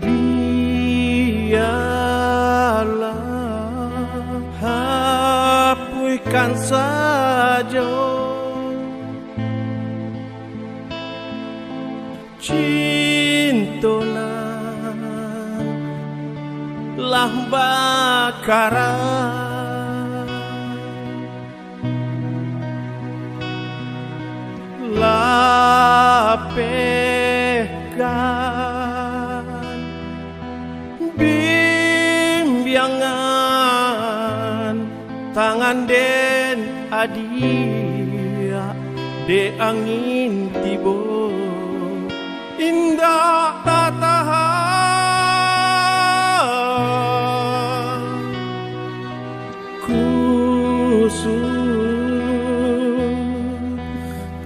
Biarlah hapuskan saja cintona lah bakaran lapehkan bimbingan tangan den adia de angin tiba indah tak tahan kusuk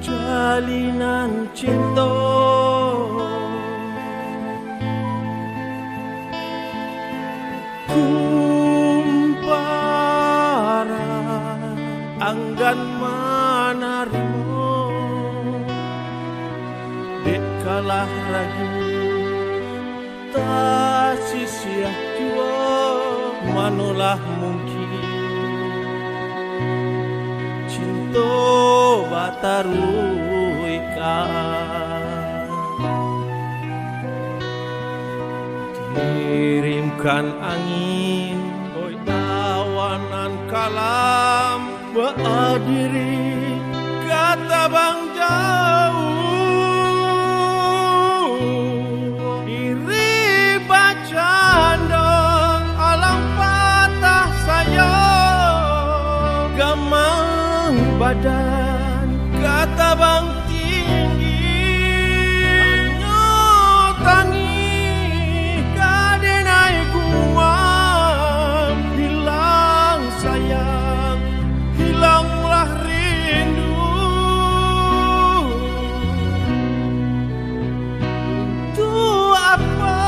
jalinan cinta kumpara anggan manarimo dek kalah ragu tak sia jua manolah mungkin cinta bataruikan kirimkan angin oi awanan kalam beadiri kata bang jauh iri bacanda alam patah sayang gamang badan kata bang tinggi hanya tangi kadenai guam hilang sayang hilanglah rindu tu apa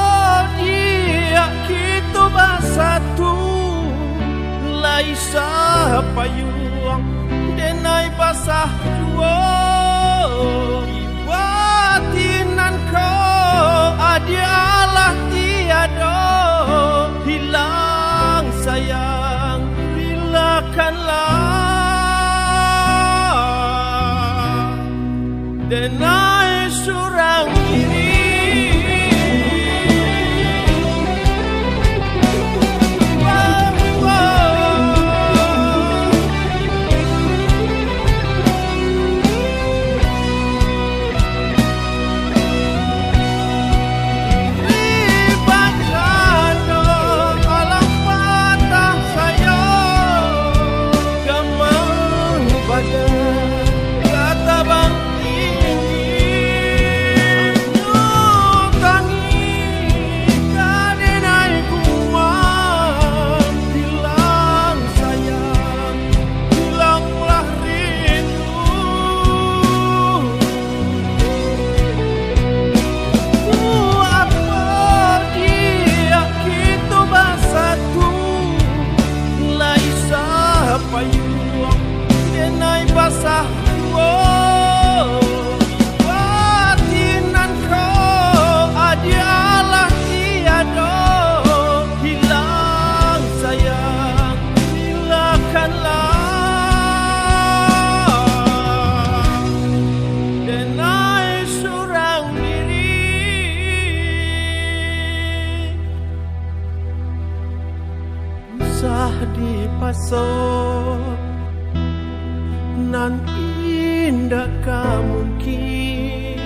dia kita bersatu laisa payung denai basah jua ibatinan kau adialah tiada hilang sayang relakanlah denai surang diri di pasok nan indah mungkin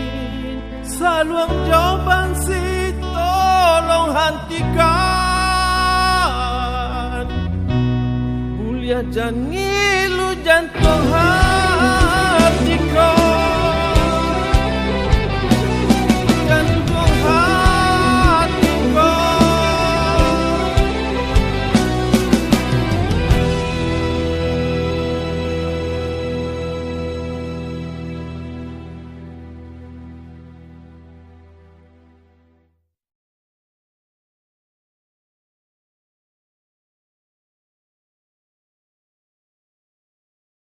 saluang jawaban si tolong hentikan mulia jangan ngilu jantung